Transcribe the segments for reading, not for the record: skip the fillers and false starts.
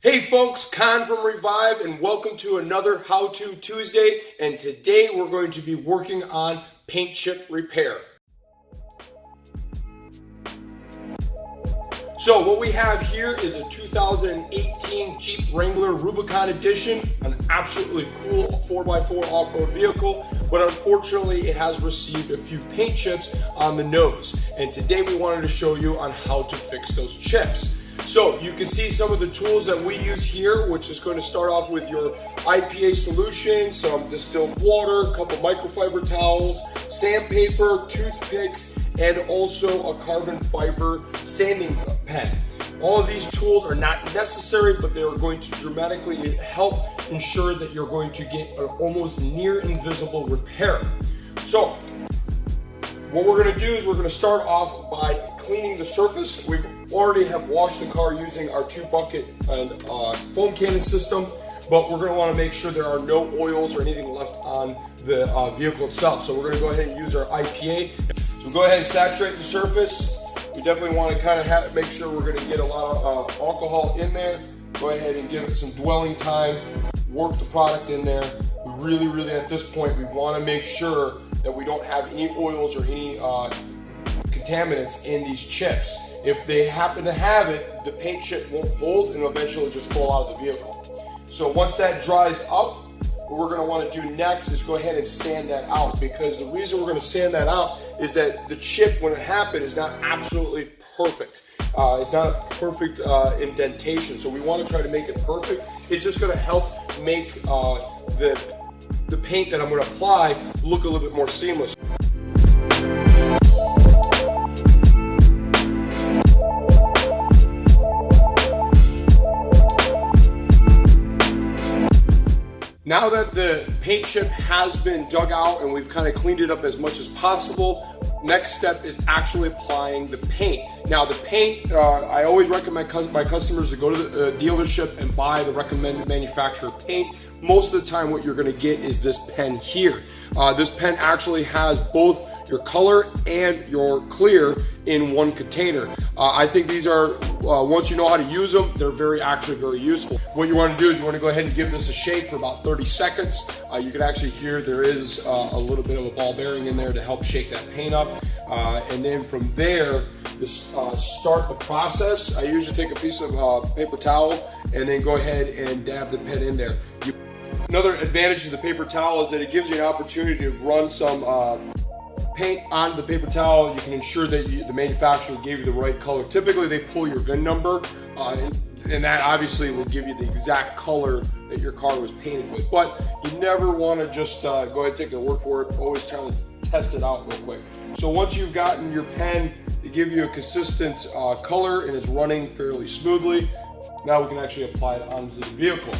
Hey folks, Con from Revive, and welcome to another How To Tuesday. And today we're going to be working on paint chip repair. So what we have here is a 2018 Jeep Wrangler Rubicon Edition, an absolutely cool 4x4 off-road vehicle, but unfortunately it has received a few paint chips on the nose. And today we wanted to show you on how to fix those chips. So you can see some of the tools that we use here, which is going to start off with your IPA solution, some distilled water, a couple microfiber towels, sandpaper, toothpicks, and also a carbon fiber sanding pen. All of these tools are not necessary, but they are going to dramatically help ensure that you're going to get an almost near invisible repair. So what we're going to do is we're going to start off by cleaning the surface. We already have washed the car using our 2-bucket and foam cannon system, but we're going to want to make sure there are no oils or anything left on the vehicle itself. So we're going to go ahead and use our IPA. So go ahead and saturate the surface. We definitely want to kind of make sure we're going to get a lot of alcohol in there. Go ahead and give it some dwelling time. Work the product in there. We really at this point, we want to make sure that we don't have any oils or any contaminants in these chips. If they happen to have it, the paint chip won't hold and eventually just fall out of the vehicle. So once that dries up, what we're going to want to do next is go ahead and sand that out, because the reason we're going to sand that out is that the chip, when it happened, is not absolutely perfect. It's not a perfect indentation, so we want to try to make it perfect. It's just going to help make the paint that I'm going to apply look a little bit more seamless. Now that the paint chip has been dug out and we've kind of cleaned it up as much as possible, next step is actually applying the paint. Now the paint, I always recommend my customers to go to the dealership and buy the recommended manufacturer paint. Most of the time what you're going to get is this pen here. This pen actually has both your color and your clear in one container. I think these are, once you know how to use them, they're actually very useful. What you want to do is you want to go ahead and give this a shake for about 30 seconds. You can actually hear there is a little bit of a ball bearing in there to help shake that paint up. And then from there, just start the process. I usually take a piece of paper towel and then go ahead and dab the pen in there. Another advantage of the paper towel is that it gives you an opportunity to run some paint on the paper towel. You can ensure that the manufacturer gave you the right color. Typically they pull your VIN number and that obviously will give you the exact color that your car was painted with. But you never want to just go ahead and take their word for it. Always try to test it out real quick. So once you've gotten your pen to give you a consistent color and it's running fairly smoothly, now we can actually apply it onto the vehicle.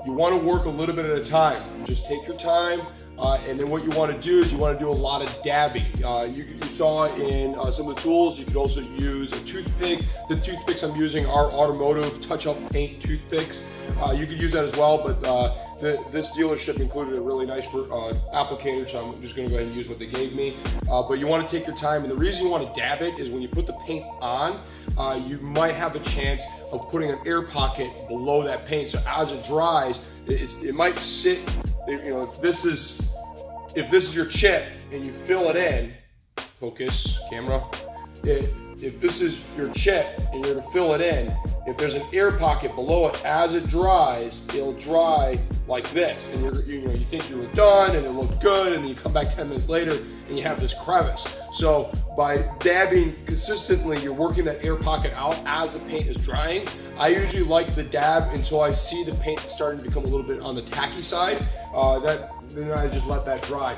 You want to work a little bit at a time. Just take your time, and then what you want to do is you want to do a lot of dabbing. You saw in some of the tools, you could also use a toothpick. The toothpicks I'm using are automotive touch-up paint toothpicks. You could use that as well, but this dealership included a really nice applicator, so I'm just going to go ahead and use what they gave me. But you want to take your time, and the reason you want to dab it is when you put the paint on, you might have a chance of putting an air pocket below that paint. So as it dries, it might sit. You know, if this is your chip and you fill it in, focus camera. If this is your chip and you're to fill it in, if there's an air pocket below it, as it dries, it'll dry like this. And you think you were done and it looked good, and then you come back 10 minutes later and you have this crevice. So by dabbing consistently, you're working that air pocket out as the paint is drying. I usually like the dab until I see the paint starting to become a little bit on the tacky side. Then I just let that dry.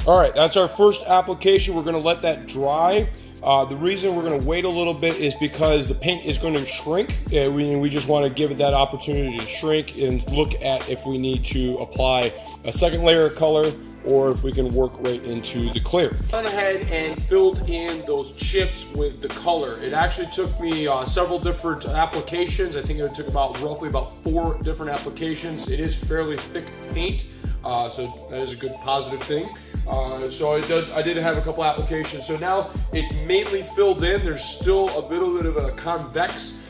All right, that's our first application. We're gonna let that dry. The reason we're gonna wait a little bit is because the paint is gonna shrink. We just wanna give it that opportunity to shrink and look at if we need to apply a second layer of color or if we can work right into the clear. I went ahead and filled in those chips with the color. It actually took me several different applications. I think it took roughly about 4 different applications. It is fairly thick paint. So that is a good positive thing. So I did have a couple applications. So now it's mainly filled in. There's still a little bit of a convex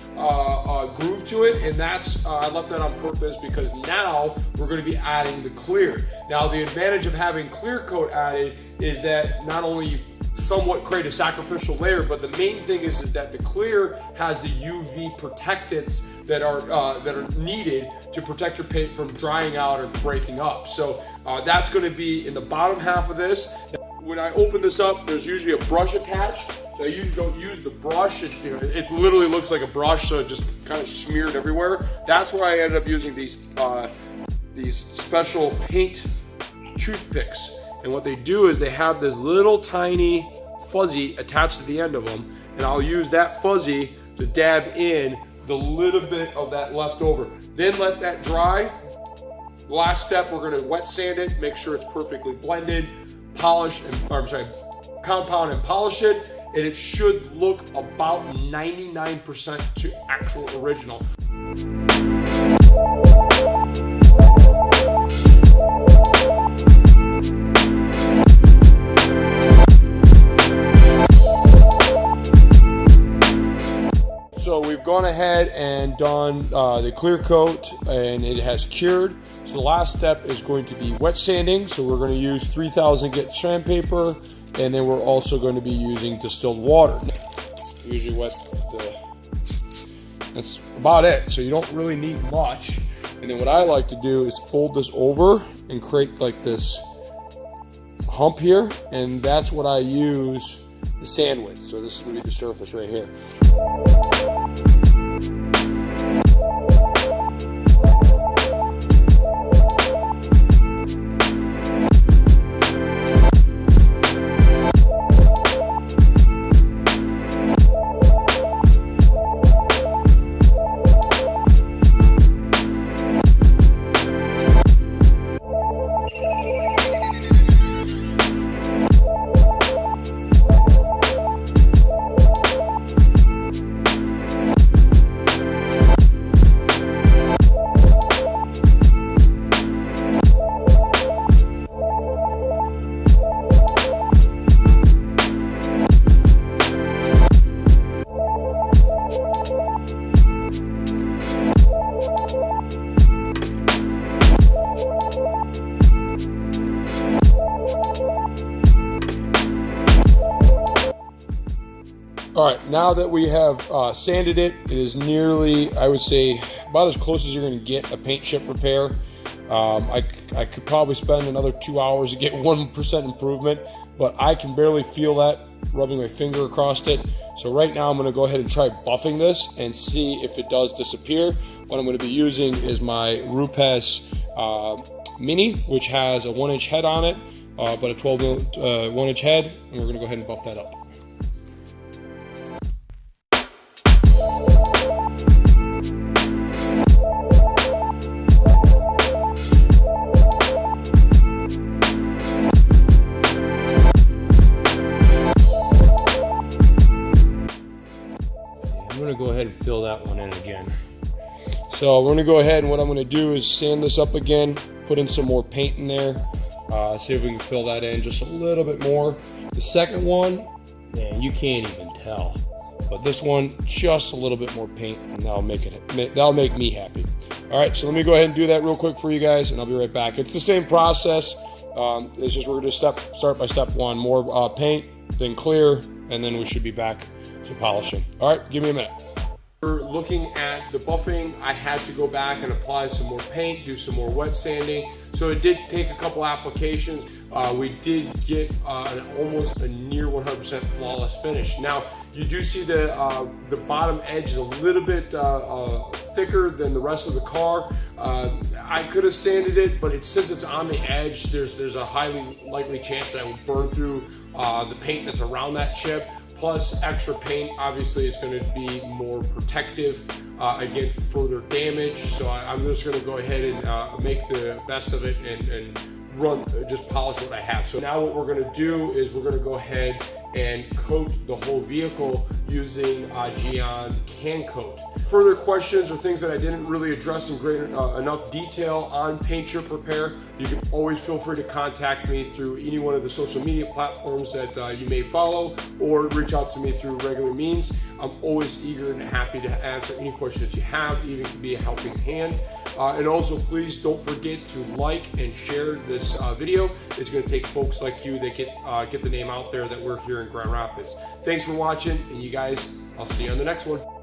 groove to it, and that's I left that on purpose because now we're going to be adding the clear. Now the advantage of having clear coat added is that not only you somewhat create a sacrificial layer, but the main thing is that the clear has the UV protectants that are needed to protect your paint from drying out or breaking up. So that's going to be in the bottom half of this. When I open this up, there's usually a brush attached. So I usually don't use the brush. It literally looks like a brush, so it just kind of smeared everywhere. That's where I ended up using these special paint toothpicks. And what they do is they have this little tiny fuzzy attached to the end of them, and I'll use that fuzzy to dab in the little bit of that left over. Then let that dry. Last step, we're going to wet sand it, make sure it's perfectly blended, polished, compound and polish it, and it should look about 99% to actual original. So we've gone ahead and done the clear coat, and it has cured. So the last step is going to be wet sanding. So we're going to use 3000 grit sandpaper, and then we're also going to be using distilled water. Usually wet that's about it. So you don't really need much. And then what I like to do is fold this over and create like this hump here, and that's what I use the sand with. So this is going to be the surface right here. All right, now that we have sanded it, it is nearly, I would say, about as close as you're going to get a paint chip repair. I could probably spend another 2 hours to get 1% improvement, but I can barely feel that rubbing my finger across it. So right now I'm going to go ahead and try buffing this and see if it does disappear. What I'm going to be using is my Rupes Mini, which has a 1-inch head on it, but a 1-inch head, and we're going to go ahead and buff that up. I'm going to go ahead and fill that one in again. So we're going to go ahead, and what I'm going to do is sand this up again, put in some more paint in there, see if we can fill that in just a little bit more. The second one, man, you can't even tell, but this one, just a little bit more paint, and that'll make me happy. All right, so let me go ahead and do that real quick for you guys, and I'll be right back. It's the same process. It's just we're going to start by step one: more paint, then clear, and then we should be back to polishing. All right, give me a minute. Looking at the buffing, I had to go back and apply some more paint, do some more wet sanding. So it did take a couple applications. We did get almost a near 100% flawless finish. Now, you do see the bottom edge is a little bit thicker than the rest of the car. I could have sanded it, but since it's on the edge, there's a highly likely chance that I would burn through the paint that's around that chip. Plus, extra paint obviously is going to be more protective against further damage. So I'm just going to go ahead and make the best of it and just polish what I have. So now what we're going to do is we're going to go ahead and coat the whole vehicle using Geon Can Coat. further questions or things that I didn't really address in great enough detail on paint chip repair, you can always feel free to contact me through any one of the social media platforms that you may follow, or reach out to me through regular means. I'm always eager and happy to answer any questions you have, even to be a helping hand. And also, please don't forget to like and share this video. It's going to take folks like you that get the name out there that we're here in Grand Rapids. Thanks for watching, and you guys, I'll see you on the next one.